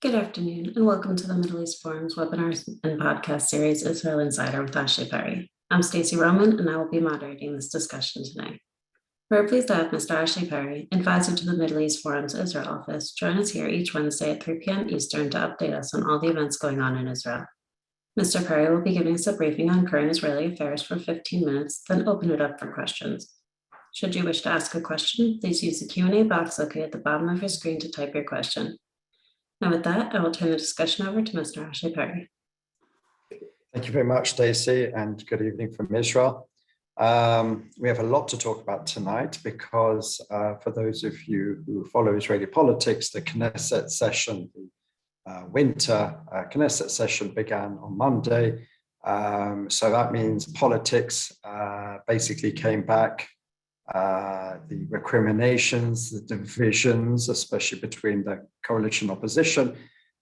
Good afternoon, and welcome to the Middle East Forum's webinars and podcast series, Israel Insider with Ashley Perry. I'm Stacey Roman, and I will be moderating this discussion today. We're pleased to have Mr. Ashley Perry, advisor to the Middle East Forum's Israel office, join us here each Wednesday at 3 p.m. Eastern to update us on all the events going on in Israel. Mr. Perry will be giving us a briefing on current Israeli affairs for 15 minutes, then open it up for questions. Should you wish to ask a question, please use the Q&A box located at the bottom of your screen to type your question. Now with that, I will turn the discussion over to Mr. Ashley Perry. Thank you very much, Stacey, and good evening from Israel. We have a lot to talk about tonight because for those of you who follow Israeli politics, the Knesset session, the winter Knesset session began on Monday. So that means politics basically came back. The recriminations, the divisions, especially between the coalition opposition,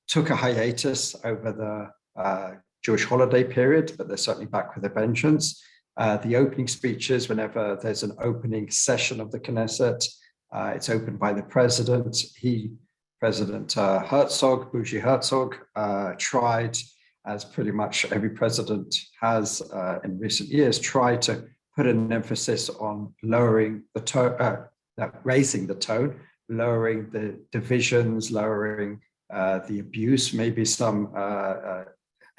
took a hiatus over the Jewish holiday period, but they're certainly back with a vengeance. The opening speeches, whenever there's an opening session of the Knesset, it's opened by the president. President Herzog, Bougie Herzog, tried, as pretty much every president has in recent years, tried to put an emphasis on lowering the tone, raising the tone, lowering the divisions, lowering the abuse, maybe some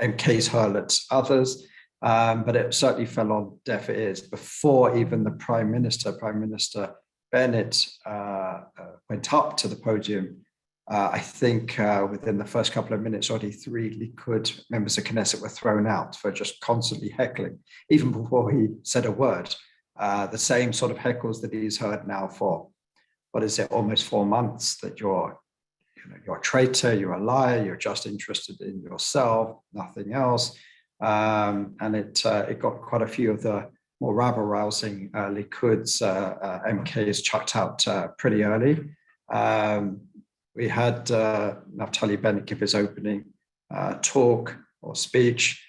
MKs hurl at others, but it certainly fell on deaf ears. Before even the Prime Minister Bennett went up to the podium, I think within the first couple of minutes, already 3 Likud members of Knesset were thrown out for just constantly heckling, even before he said a word. The same sort of heckles that he's heard now for, what is it, almost 4 months, that you're a traitor, you're a liar, you're just interested in yourself, nothing else. And it got quite a few of the more rabble-rousing Likud's MKs chucked out pretty early. We had Naftali Bennett give his opening talk or speech,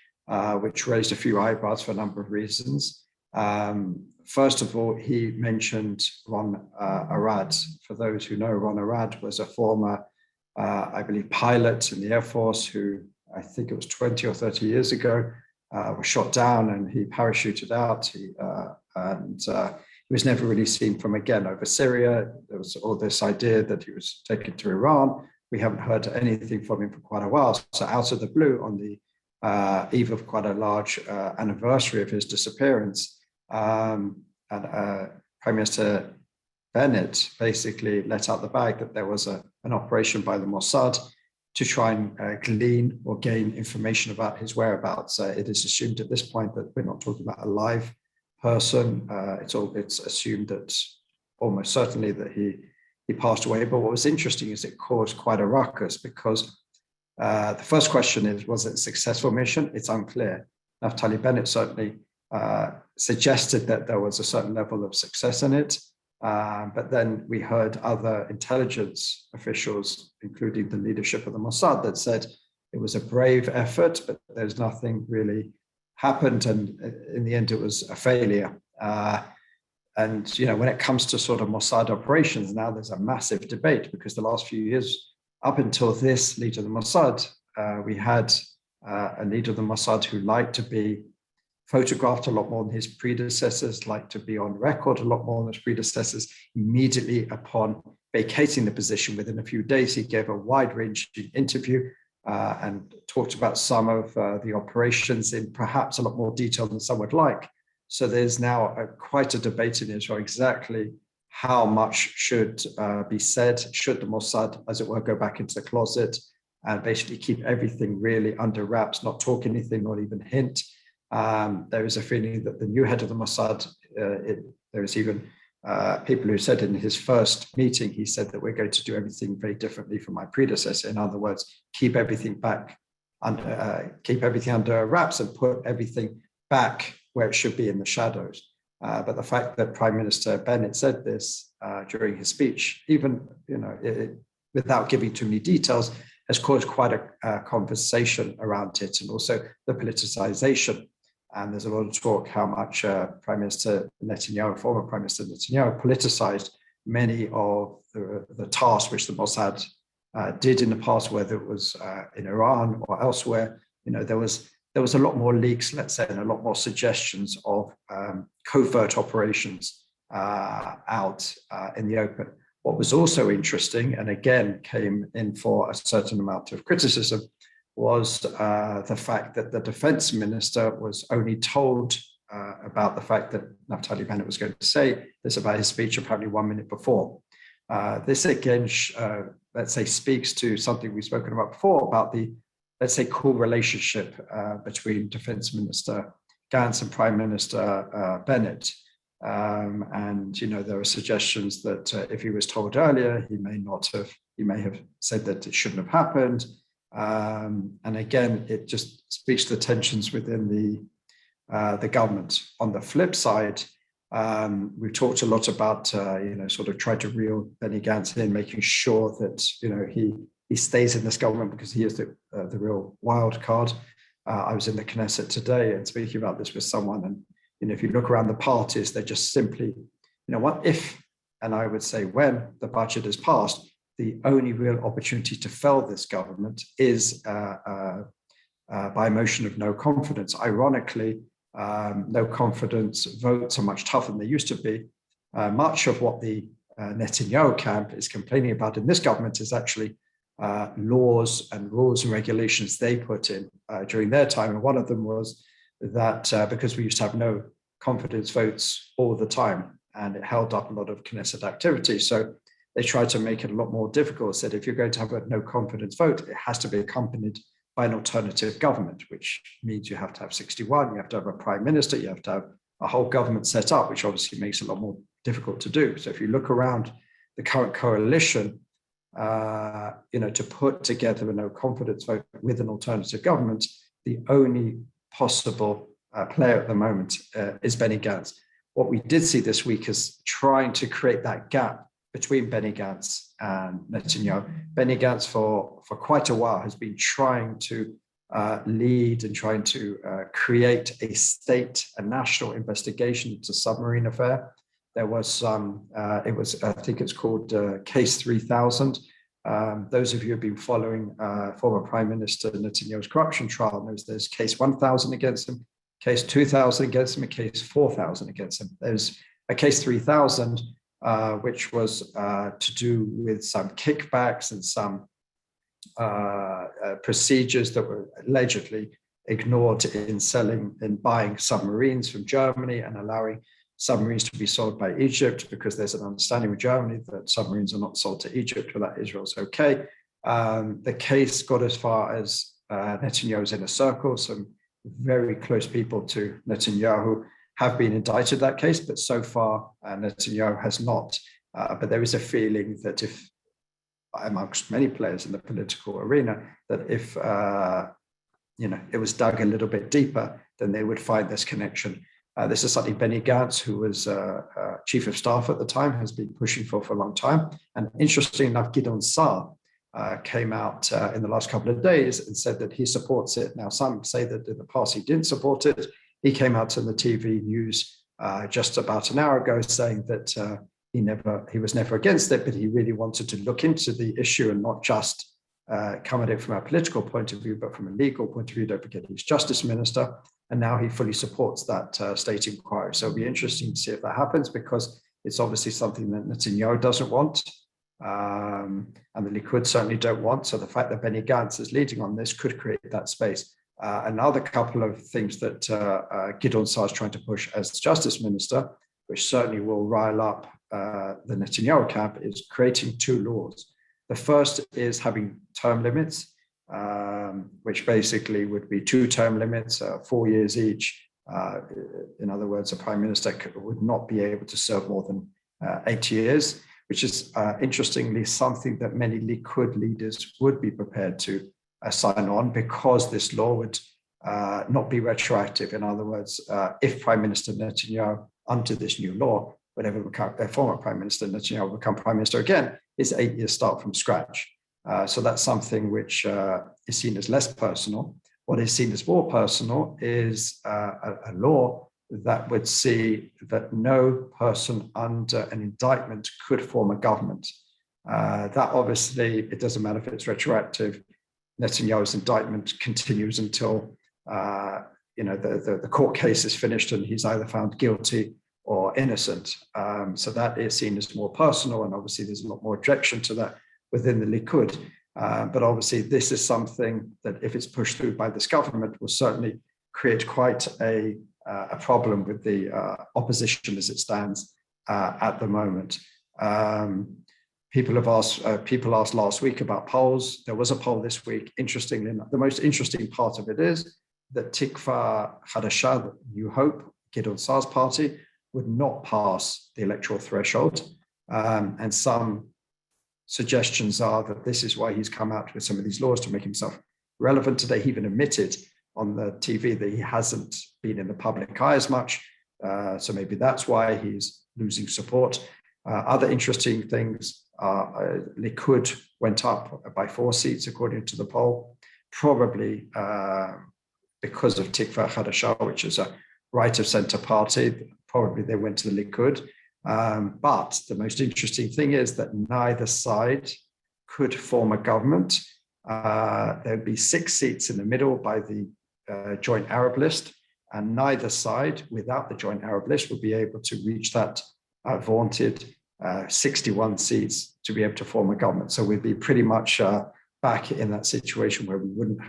which raised a few eyebrows for a number of reasons. First of all, he mentioned Ron Arad. For those who know, Ron Arad was a former, I believe, pilot in the Air Force who, I think it was 20 or 30 years ago, was shot down and he parachuted out. He was never really seen from again over Syria. There was all this idea that he was taken to Iran. We haven't heard anything from him for quite a while. So out of the blue, on the eve of quite a large anniversary of his disappearance, Prime Minister Bennett basically let out the bag that there was an operation by the Mossad to try and glean or gain information about his whereabouts. It is assumed at this point that we're not talking about a live person. It's assumed that almost certainly that he passed away. But what was interesting is it caused quite a ruckus because the first question is, was it a successful mission? It's unclear. Naftali Bennett certainly suggested that there was a certain level of success in it. But then we heard other intelligence officials, including the leadership of the Mossad, that said it was a brave effort, but there's nothing really happened, and in the end it was a failure. And when it comes to sort of Mossad operations, now there's a massive debate because the last few years, up until this leader of the Mossad, we had a leader of the Mossad who liked to be photographed a lot more than his predecessors, liked to be on record a lot more than his predecessors. Immediately upon vacating the position, within a few days, he gave a wide-ranging interview and talked about some of the operations in perhaps a lot more detail than some would like. So there's now quite a debate in Israel exactly how much should be said. Should the Mossad, as it were, go back into the closet and basically keep everything really under wraps, not talk anything, not even hint? There is a feeling that the new head of the Mossad, there is even people who said in his first meeting, he said that we're going to do everything very differently from my predecessor. In other words, keep everything under wraps and put everything back where it should be in the shadows. But the fact that Prime Minister Bennett said this during his speech, even without giving too many details, has caused quite a conversation around it, and also the politicization. And there's a lot of talk how much Prime Minister Netanyahu, former Prime Minister Netanyahu, politicized many of the tasks which the Mossad did in the past, whether it was in Iran or elsewhere. There was a lot more leaks, let's say, and a lot more suggestions of covert operations out in the open. What was also interesting, and again came in for a certain amount of criticism, was the fact that the defense minister was only told about the fact that Naftali Bennett was going to say this about his speech apparently 1 minute before. This again, let's say, speaks to something we've spoken about before about the, let's say, cool relationship between Defense Minister Gantz and Prime Minister Bennett. And there are suggestions that if he was told earlier, he may have said that it shouldn't have happened. And again, it just speaks to the tensions within the government. On the flip side, we've talked a lot about sort of trying to reel Benny Gantz in, making sure that he stays in this government because he is the real wild card. I was in the Knesset today and speaking about this with someone, and if you look around the parties, they're just simply, what if, and I would say when the budget is passed, the only real opportunity to fell this government is by a motion of no confidence. Ironically, no confidence votes are much tougher than they used to be. Much of what the Netanyahu camp is complaining about in this government is actually laws and rules and regulations they put in during their time. And one of them was that because we used to have no confidence votes all the time, and it held up a lot of Knesset activity. So they tried to make it a lot more difficult, said if you're going to have a no confidence vote, it has to be accompanied by an alternative government, which means you have to have 61, you have to have a prime minister, you have to have a whole government set up, which obviously makes it a lot more difficult to do. So if you look around the current coalition, to put together a no confidence vote with an alternative government, the only possible player at the moment is Benny Gantz. What we did see this week is trying to create that gap between Benny Gantz and Netanyahu. Benny Gantz for quite a while has been trying to lead and trying to create a national investigation into submarine affair. There was some, I think it's called Case 3000. Those of you who have been following former Prime Minister Netanyahu's corruption trial knows there's Case 1000 against him, Case 2000 against him, and Case 4000 against him. There's a Case 3000, which was to do with some kickbacks and some procedures that were allegedly ignored in buying submarines from Germany and allowing submarines to be sold by Egypt, because there's an understanding with Germany that submarines are not sold to Egypt without Israel's okay. The case got as far as Netanyahu's inner circle. Some very close people to Netanyahu have been indicted in that case, but so far Netanyahu has not. But there is a feeling that if, amongst many players in the political arena, that if it was dug a little bit deeper, then they would find this connection. This is something Benny Gantz, who was chief of staff at the time, has been pushing for a long time. And interestingly enough, Gideon Saar came out in the last couple of days and said that he supports it. Now, some say that in the past he didn't support it. He came out in the TV news just about an hour ago saying that he was never against it, but he really wanted to look into the issue and not just come at it from a political point of view, but from a legal point of view. Don't forget, he's justice minister, and now he fully supports that state inquiry. So it'll be interesting to see if that happens, because it's obviously something that Netanyahu doesn't want, and the Likud certainly don't want. So the fact that Benny Gantz is leading on this could create that space. Another couple of things that Gideon Saar is trying to push as justice minister, which certainly will rile up the Netanyahu camp, is creating two laws. The first is having term limits, which basically would be 2 term limits, 4 years each. In other words, a prime minister would not be able to serve more than 8 years, which is interestingly something that many Likud leaders would be prepared to sign on, because this law would not be retroactive. In other words, if Prime Minister Netanyahu, under this new law, whenever former Prime Minister Netanyahu will become Prime Minister again, is 8 years start from scratch. So that's something which is seen as less personal. What is seen as more personal is a law that would see that no person under an indictment could form a government. That obviously, it doesn't matter if it's retroactive. Netanyahu's indictment continues until the court case is finished and he's either found guilty or innocent. So that is seen as more personal, and obviously there's a lot more objection to that within the Likud. But obviously this is something that, if it's pushed through by this government, will certainly create quite a problem with the opposition as it stands at the moment. People asked last week about polls. There was a poll this week. Interestingly, the most interesting part of it is that Tikva Hadasha, New Hope, Gideon Saar's party, would not pass the electoral threshold. And some suggestions are that this is why he's come out with some of these laws to make himself relevant today. He even admitted on the TV that he hasn't been in the public eye as much. So maybe that's why he's losing support. Other interesting things are Likud went up by 4 seats according to the poll, probably because of Tikva Hadasha, which is a right of centre party. Probably they went to the Likud. But the most interesting thing is that neither side could form a government. There would be 6 seats in the middle by the Joint Arab List, and neither side, without the Joint Arab List, would be able to reach that vaunted 61 seats to be able to form a government. So we'd be pretty much back in that situation where we wouldn't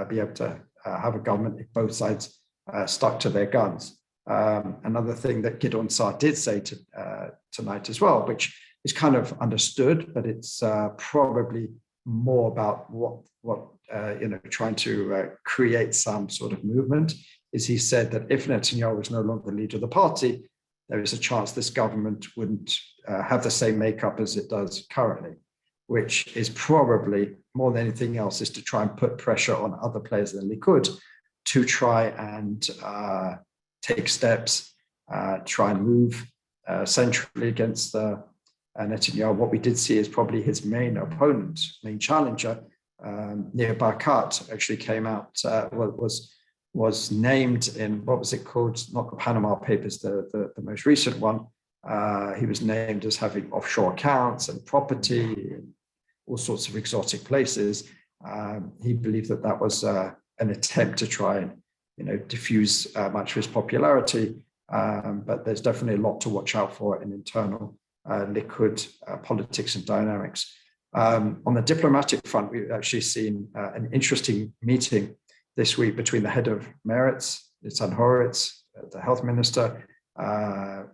be able to have a government if both sides stuck to their guns. Another thing that Gideon Saar did say tonight as well, which is kind of understood, but it's probably more about what trying to create some sort of movement, is he said that if Netanyahu was no longer the leader of the party, there is a chance this government wouldn't have the same makeup as it does currently, which is probably, more than anything else, is to try and put pressure on other players in the Likud to try and take steps, try and move centrally against Netanyahu. What we did see is probably his main opponent, main challenger, Nir Barkat, actually came out, was named in, what was it called? Not the Panama Papers, the most recent one. He was named as having offshore accounts and property in all sorts of exotic places. He believed that was an attempt to try and diffuse much of his popularity. But there's definitely a lot to watch out for in internal Likud politics and dynamics. On the diplomatic front, we've actually seen an interesting meeting this week between the head of Meretz, Nitzan Horetz, the health minister.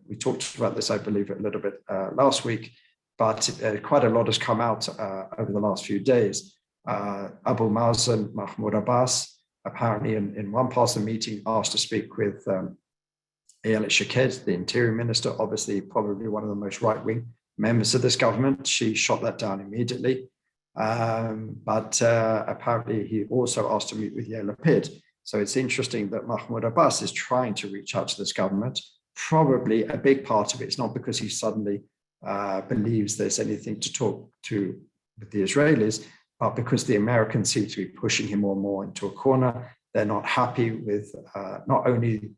We talked about this, I believe, a little bit last week, but quite a lot has come out over the last few days. Abu Mazen, Mahmoud Abbas, apparently in one part of the meeting, asked to speak with Ayelet Shaked, the interior minister, obviously probably one of the most right-wing members of this government. She shot that down immediately. But apparently he also asked to meet with Yair Lapid. So it's interesting that Mahmoud Abbas is trying to reach out to this government. Probably a big part of it is not because he suddenly believes there's anything to talk to with the Israelis, but because the Americans seem to be pushing him more and more into a corner. They're not happy with not only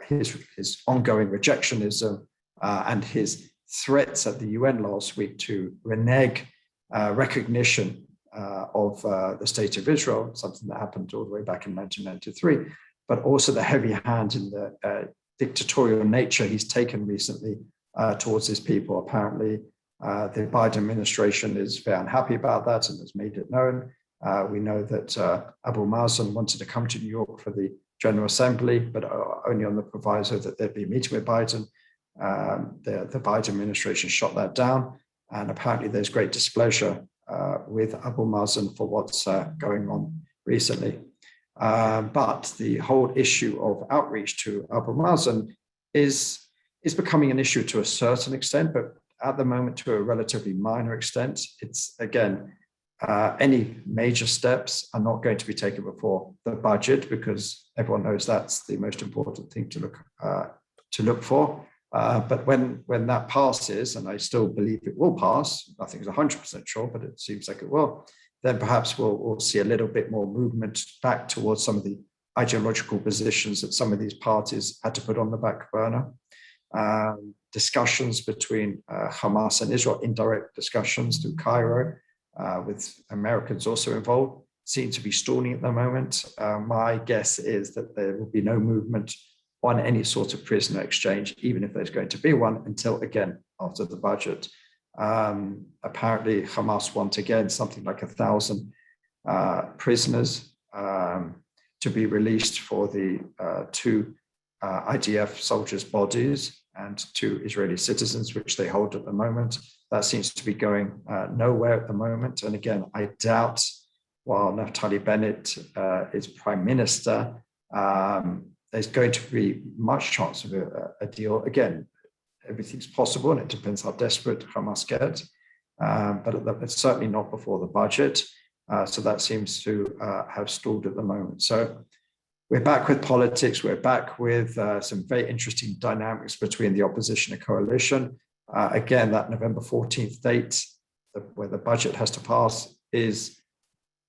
his ongoing rejectionism and his threats at the UN last week to renege recognition of the state of Israel, something that happened all the way back in 1993, but also the heavy hand in the dictatorial nature he's taken recently towards his people. Apparently, the Biden administration is very unhappy about that and has made it known. We know that Abu Mazen wanted to come to New York for the General Assembly, but only on the proviso that there'd be a meeting with Biden. The Biden administration shot that down, and apparently there's great displeasure with Abu Mazen for what's going on recently. But the whole issue of outreach to Abu Mazen is becoming an issue to a certain extent, but at the moment to a relatively minor extent. It's, again, any major steps are not going to be taken before the budget, because everyone knows that's the most important thing to look for. But when that passes, and I still believe it will pass, nothing's 100% sure, but it seems like it will, then perhaps we'll see a little bit more movement back towards some of the ideological positions that some of these parties had to put on the back burner. discussions between Hamas and Israel, indirect discussions through Cairo, with Americans also involved, seem to be stalling at the moment. My guess is that there will be no movement on any sort of prisoner exchange, even if there's going to be one, until again after the budget. Apparently, Hamas want again something like 1,000 prisoners to be released for the two IDF soldiers' bodies and two Israeli citizens, which they hold at the moment. That seems to be going nowhere at the moment. And again, I doubt, while Naftali Bennett is prime minister, there's going to be much chance of a deal. Again, everything's possible, and it depends how desperate Hamas get. But it's certainly not before the budget. So that seems to have stalled at the moment. So we're back with politics. We're back with some very interesting dynamics between the opposition and coalition. Again, that November 14th date, where the budget has to pass, is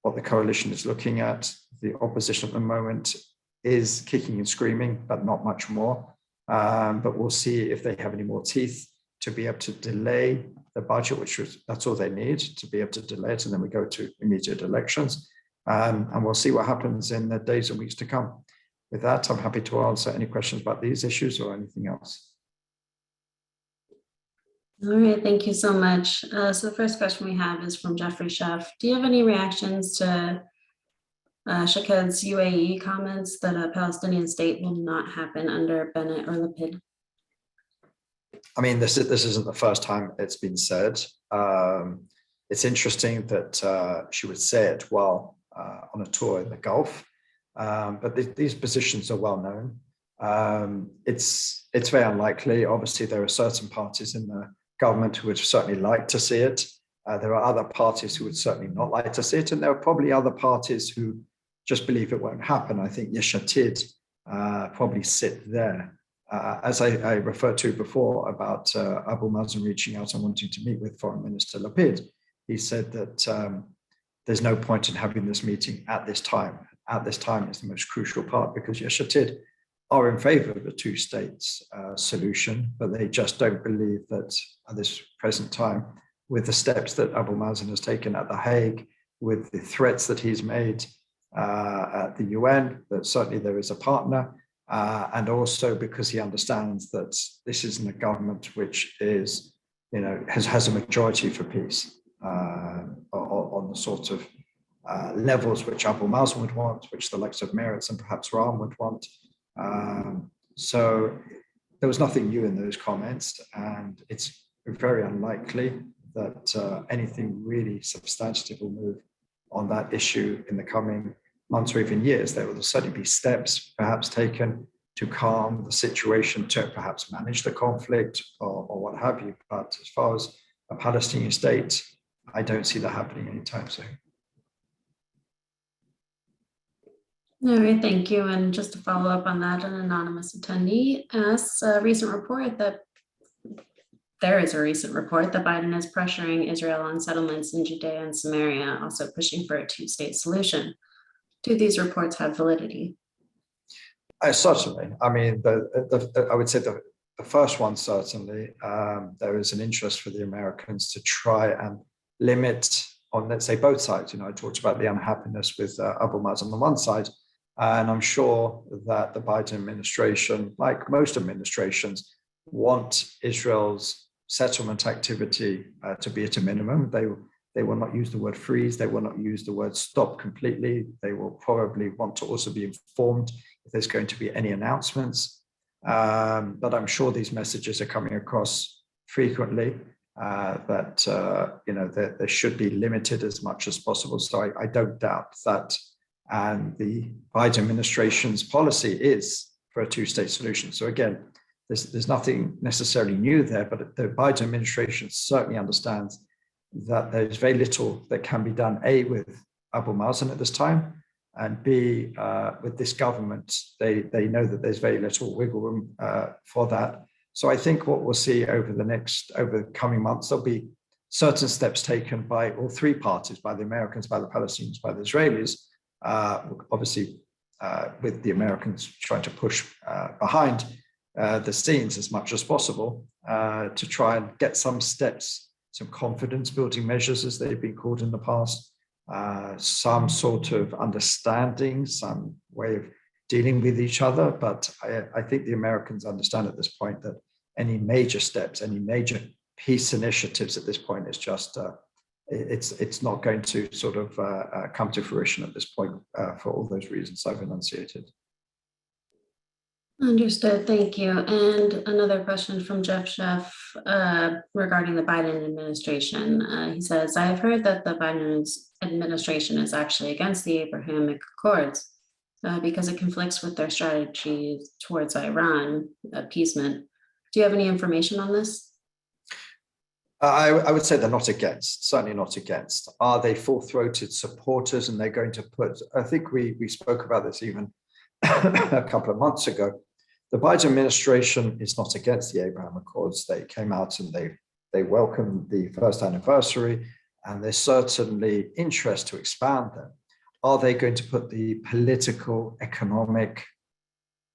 what the coalition is looking at. The opposition at the moment is kicking and screaming, but not much more. But we'll see if they have any more teeth to be able to delay the budget, that's all they need to be able to delay it. And then we go to immediate elections. And we'll see what happens in the days and weeks to come. With that, I'm happy to answer any questions about these issues or anything else. All right, thank you so much. So the first question we have is from Jeffrey Sheff. Do you have any reactions to Shaked's UAE comments that a Palestinian state will not happen under Bennett or Lapid? I mean, this isn't the first time it's been said. It's interesting that she would say it while on a tour in the Gulf, but these positions are well known. It's very unlikely. Obviously, there are certain parties in the government who would certainly like to see it. There are other parties who would certainly not like to see it, and there are probably other parties who just believe it won't happen. I think Yesh Atid probably sit there. As I referred to before about Abu Mazen reaching out and wanting to meet with Foreign Minister Lapid, he said that there's no point in having this meeting at this time. At this time is the most crucial part, because Yesh Atid are in favor of a two-state solution, but they just don't believe that at this present time, with the steps that Abu Mazen has taken at The Hague, with the threats that he's made at the UN, that certainly there is a partner. And also because he understands that this isn't a government which is, has a majority for peace on the sort of levels which Abu Mazen would want, which the likes of Meretz and perhaps Ram would want. So there was nothing new in those comments, and it's very unlikely that anything really substantive will move on that issue in the coming months or even years. There will certainly be steps perhaps taken to calm the situation, to perhaps manage the conflict or what have you. But as far as a Palestinian state, I don't see that happening anytime soon. All right, thank you. And just to follow up on that, an anonymous attendee asks, there is a recent report that Biden is pressuring Israel on settlements in Judea and Samaria, also pushing for a two-state solution. Do these reports have validity? Certainly. I mean, I would say the first one, certainly, there is an interest for the Americans to try and limit on, let's say, both sides. I talked about the unhappiness with Abu Mazen on the one side, and I'm sure that the Biden administration, like most administrations, want Israel's settlement activity to be at a minimum. They will not use the word freeze. They will not use the word stop completely. They will probably want to also be informed if there's going to be any announcements. But I'm sure these messages are coming across frequently, that they should be limited as much as possible. So I don't doubt that. And the Biden administration's policy is for a two-state solution. So again, there's nothing necessarily new there, but the Biden administration certainly understands that there's very little that can be done, A, with Abu Mazen at this time, and B, with this government. They know that there's very little wiggle room for that. So I think what we'll see over the coming months, there'll be certain steps taken by all three parties, by the Americans, by the Palestinians, by the Israelis, obviously with the Americans trying to push behind. the scenes as much as possible to try and get some steps, some confidence building measures, as they've been called in the past, some sort of understanding, some way of dealing with each other. But I think the Americans understand at this point that any major steps, any major peace initiatives at this point is just, it's not going to sort of come to fruition at this point for all those reasons I've enunciated. Understood. Thank you. And another question from Jeff Sheff regarding the Biden administration. He says, I have heard that the Biden administration is actually against the Abrahamic Accords because it conflicts with their strategy towards Iran appeasement. Do you have any information on this? I would say they're not against, certainly not against. Are they full-throated supporters? And they're going to put, I think we spoke about this even a couple of months ago. The Biden administration is not against the Abraham Accords. They came out and they welcomed the first anniversary, and there's certainly interest to expand them. Are they going to put the political, economic,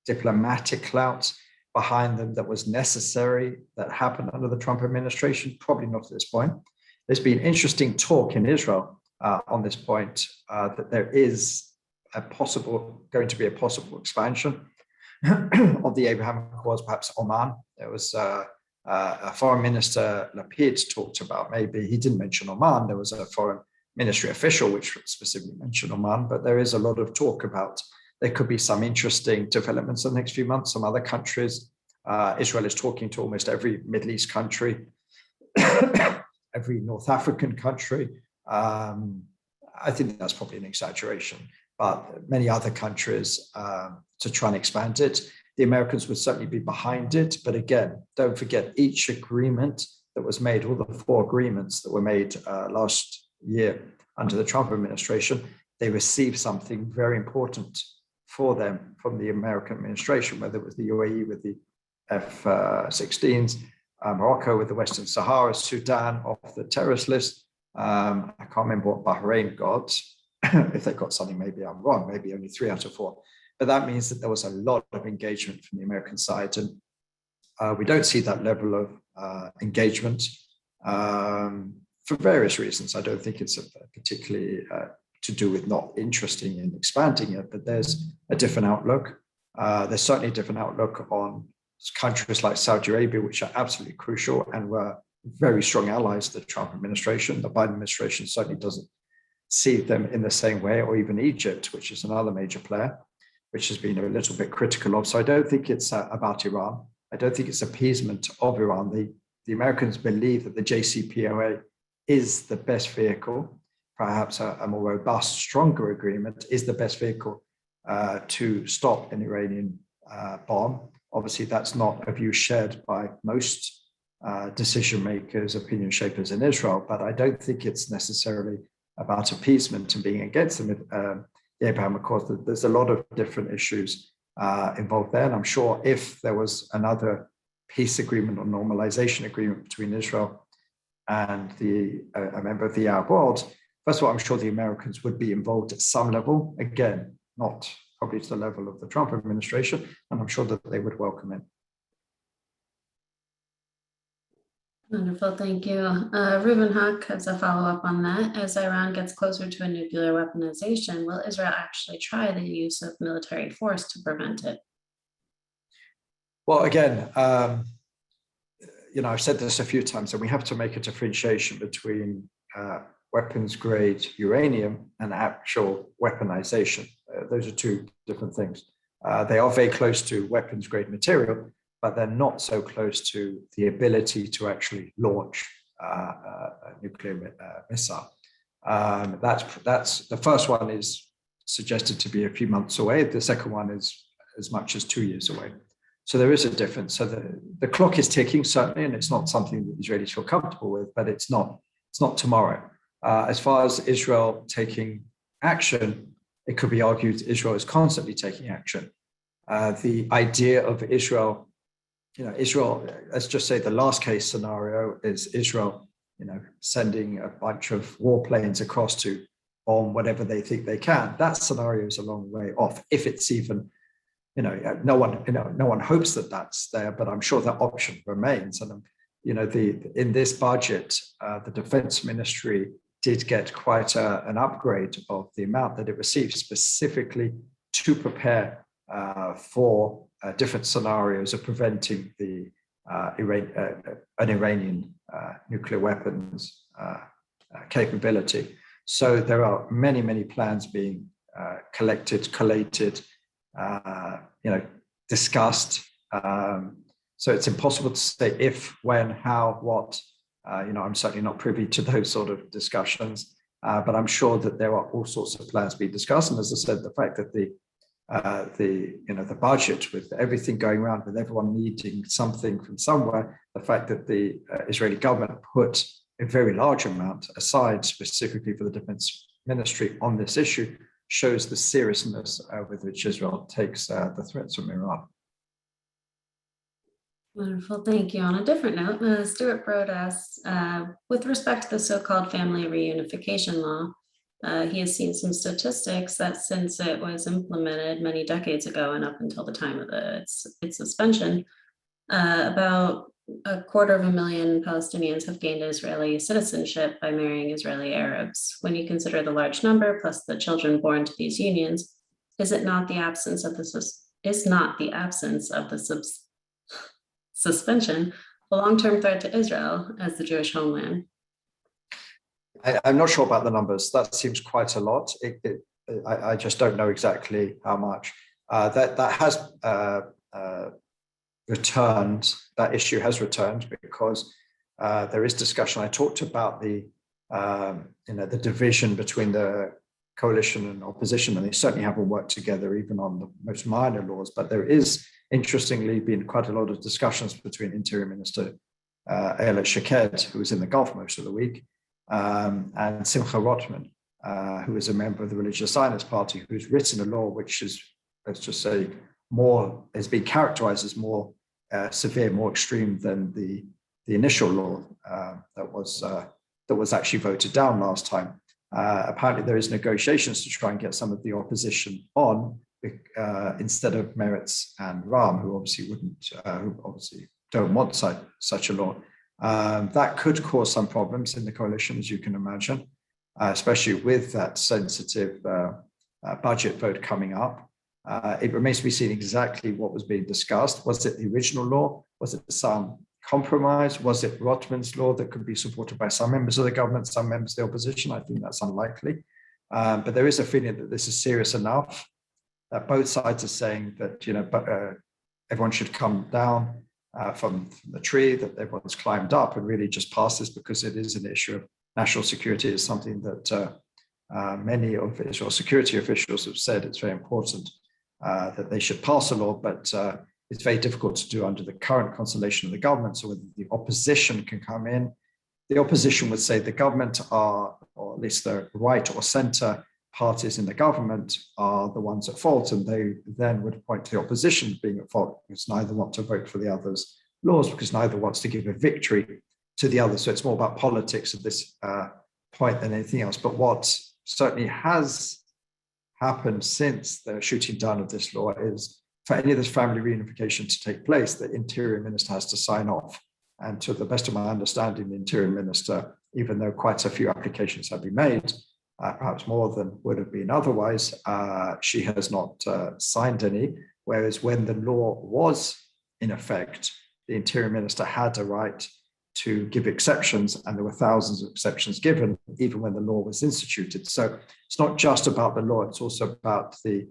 diplomatic clout behind them that was necessary, that happened under the Trump administration? Probably not at this point. There's been interesting talk in Israel on this point that there is going to be a possible expansion of the Abraham Accords, perhaps Oman. There was a foreign minister, Lapid, talked about, maybe he didn't mention Oman. There was a foreign ministry official which specifically mentioned Oman, but there is a lot of talk about there could be some interesting developments in the next few months. Some other countries, Israel is talking to almost every Middle East country, every North African country. I think that's probably an exaggeration, but many other countries to try and expand it. The Americans would certainly be behind it. But again, don't forget each agreement that was made, all the 4 agreements that were made last year under the Trump administration, they received something very important for them from the American administration, whether it was the UAE with the F-16s, Morocco with the Western Sahara, Sudan off the terrorist list. I can't remember what Bahrain got. If they got something, maybe I'm wrong, maybe only 3 out of 4. But that means that there was a lot of engagement from the American side. And we don't see that level of engagement for various reasons. I don't think it's particularly to do with not interested in expanding it, but there's a different outlook. There's certainly a different outlook on countries like Saudi Arabia, which are absolutely crucial and were very strong allies of the Trump administration. The Biden administration certainly doesn't see them in the same way, or even Egypt, which is another major player, which has been a little bit critical of. So I don't think it's about Iran. I don't think it's appeasement of Iran. The Americans believe that the JCPOA is the best vehicle, perhaps a more robust, stronger agreement is the best vehicle to stop an Iranian bomb. Obviously, that's not a view shared by most decision makers, opinion shapers in Israel, but I don't think it's necessarily about appeasement and being against the Abraham Accords. There's a lot of different issues involved there. And I'm sure if there was another peace agreement or normalization agreement between Israel and a member of the Arab world, first of all, I'm sure the Americans would be involved at some level. Again, not probably to the level of the Trump administration, and I'm sure that they would welcome it. Wonderful, thank you. Reuben Haq has a follow-up on that. As Iran gets closer to a nuclear weaponization, will Israel actually try the use of military force to prevent it? Well, again, I've said this a few times, and we have to make a differentiation between weapons-grade uranium and actual weaponization. Those are 2 different things. They are very close to weapons-grade material, but they're not so close to the ability to actually launch a nuclear missile. That's the first one is suggested to be a few months away. The second one is as much as 2 years away. So there is a difference. So the clock is ticking, certainly, and it's not something that Israelis feel comfortable with, but it's not tomorrow. As far as Israel taking action, it could be argued Israel is constantly taking action. The idea of Israel, let's just say the last case scenario is Israel, sending a bunch of warplanes across to bomb whatever they think they can. That scenario is a long way off, if it's even, no one hopes that that's there, but I'm sure that option remains. And in this budget, the Defense Ministry did get quite an upgrade of the amount that it received specifically to prepare for different scenarios of preventing an Iranian nuclear weapons capability. So there are many, many plans being collected, collated, discussed. So it's impossible to say if, when, how, what. I'm certainly not privy to those sort of discussions, but I'm sure that there are all sorts of plans being discussed. And as I said, the fact that the budget, with everything going around, with everyone needing something from somewhere, the fact that the Israeli government put a very large amount aside specifically for the Defense Ministry on this issue shows the seriousness with which Israel takes the threats from Iran. Wonderful, thank you. On a different note, Stuart Broad asks, with respect to the so-called Family Reunification Law, he has seen some statistics that since it was implemented many decades ago and up until the time of its suspension, about 250,000 Palestinians have gained Israeli citizenship by marrying Israeli Arabs. When you consider the large number plus the children born to these unions, is not the absence of the suspension a long-term threat to Israel as the Jewish homeland? I'm not sure about the numbers. That seems quite a lot. I just don't know exactly how much. That has returned. That issue has returned because there is discussion. I talked about the division between the coalition and opposition, and they certainly haven't worked together even on the most minor laws. But there is, interestingly, been quite a lot of discussions between Interior Minister Ayelet Shaked, who was in the Gulf most of the week, and Simcha Rotman, who is a member of the Religious Zionist Party, who's written a law which is, let's just say, has been characterized as more severe, more extreme than the initial law that was actually voted down last time. Apparently, there is negotiations to try and get some of the opposition on instead of Meretz and Ram, who obviously don't want such a law. That could cause some problems in the coalition, as you can imagine, especially with that sensitive budget vote coming up. It remains to be seen exactly what was being discussed. Was it the original law? Was it some compromise? Was it Rotman's law that could be supported by some members of the government, some members of the opposition? I think that's unlikely. But there is a feeling that this is serious enough that both sides are saying that everyone should come down from the tree that everyone's climbed up and really just pass this, because it is an issue of national security. Is something that many of Israel's security officials have said it's very important that they should pass a law, but it's very difficult to do under the current constellation of the government. So whether the opposition can come in, the opposition would say the government are, or at least the right or center parties in the government are the ones at fault, and they then would point to the opposition being at fault because neither want to vote for the other's laws, because neither wants to give a victory to the other. So it's more about politics at this point than anything else. But what certainly has happened since the shooting down of this law is, for any of this family reunification to take place, the Interior Minister has to sign off. And to the best of my understanding, the Interior Minister, even though quite a few applications have been made, perhaps more than would have been otherwise, she has not signed any. Whereas when the law was in effect, the Interior Minister had a right to give exceptions, and there were thousands of exceptions given, even when the law was instituted. So it's not just about the law; it's also about the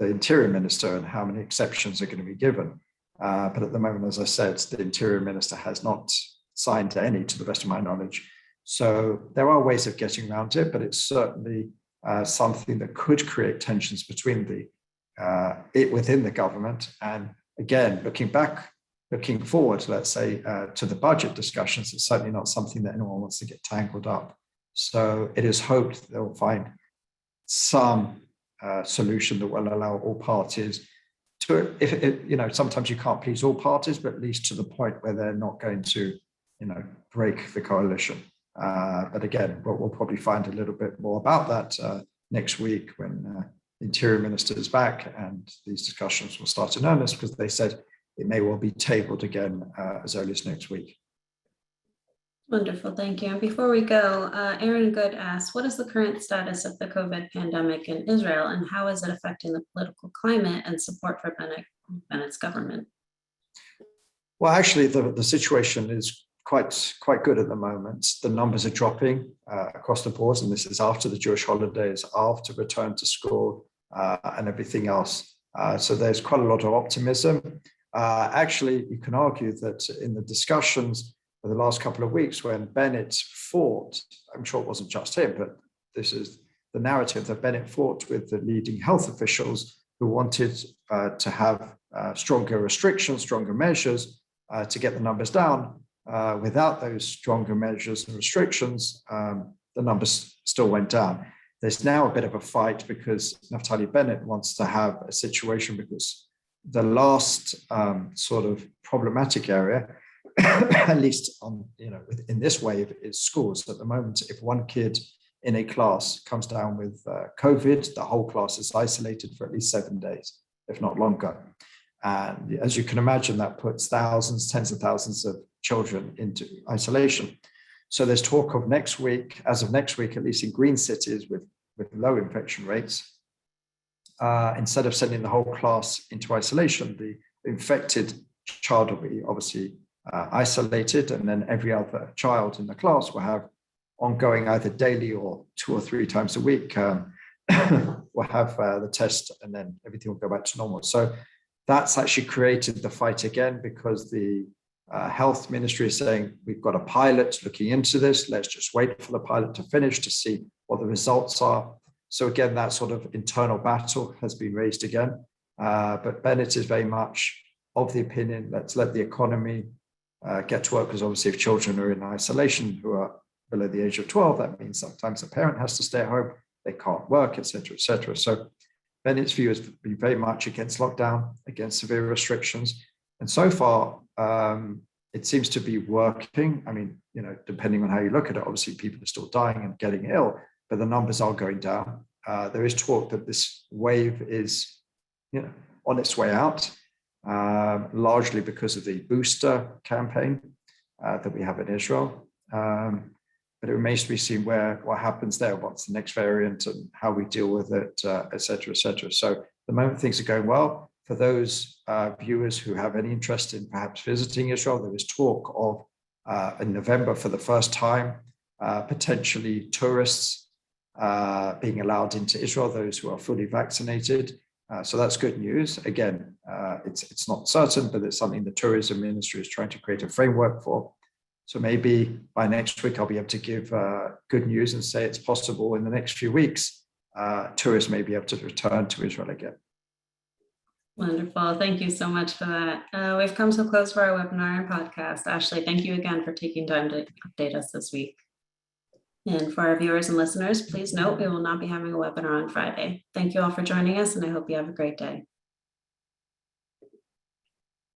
Interior Minister and how many exceptions are going to be given. But at the moment, as I said, the Interior Minister has not signed any, to the best of my knowledge. So there are ways of getting around it, but it's certainly something that could create tensions between within the government. And again, looking forward, let's say, to the budget discussions, it's certainly not something that anyone wants to get tangled up. So it is hoped they'll find some solution that will allow all parties to, sometimes you can't please all parties, but at least to the point where they're not going to, break the coalition. But again, we'll probably find a little bit more about that next week when Interior Minister is back, and these discussions will start in earnest because they said it may well be tabled again as early as next week. Wonderful, thank you. And before we go, Aaron Good asks, what is the current status of the COVID pandemic in Israel, and how is it affecting the political climate and support for Bennett's government? Well, actually, the situation is quite good at the moment. The numbers are dropping across the board, and this is after the Jewish holidays, after return to school and everything else. So there's quite a lot of optimism. Actually, you can argue that in the discussions for the last couple of weeks when Bennett fought, I'm sure it wasn't just him, but this is the narrative that Bennett fought with the leading health officials who wanted to have stronger restrictions, stronger measures to get the numbers down. Without those stronger measures and restrictions, the numbers still went down. There's now a bit of a fight because Naftali Bennett wants to have a situation because the last sort of problematic area, at least on, in this wave, is schools. At the moment, if one kid in a class comes down with COVID, the whole class is isolated for at least 7 days, if not longer. And as you can imagine, that puts thousands, tens of thousands of children into isolation. So there's talk of next week, as of next week, at least in green cities with low infection rates, instead of sending the whole class into isolation, the infected child will be obviously isolated, and then every other child in the class will have ongoing either daily or 2 or 3 times a week will have the test, and then everything will go back to normal. So that's actually created the fight again because the health ministry is saying we've got a pilot looking into this. Let's just wait for the pilot to finish to see what the results are. So again, that sort of internal battle has been raised again. But Bennett is very much of the opinion, let's let the economy get to work, because obviously if children are in isolation who are below the age of 12, that means sometimes the parent has to stay at home, they can't work, etc., etc. So Bennett's view has been very much against lockdown, against severe restrictions. And so far, it seems to be working. I mean, depending on how you look at it, obviously people are still dying and getting ill, but the numbers are going down. There is talk that this wave is, on its way out, largely because of the booster campaign that we have in Israel. But it remains to be seen what happens there, what's the next variant and how we deal with it, et cetera, et cetera. So at the moment, things are going well. For those viewers who have any interest in perhaps visiting Israel, there is talk of, in November for the first time, potentially tourists being allowed into Israel, those who are fully vaccinated. So that's good news. Again, it's not certain, but it's something the tourism industry is trying to create a framework for. So maybe by next week, I'll be able to give good news and say it's possible in the next few weeks, tourists may be able to return to Israel again. Wonderful. Thank you so much for that. We've come to a close for our webinar and podcast. Ashley, thank you again for taking time to update us this week. And for our viewers and listeners, please note we will not be having a webinar on Friday. Thank you all for joining us, and I hope you have a great day.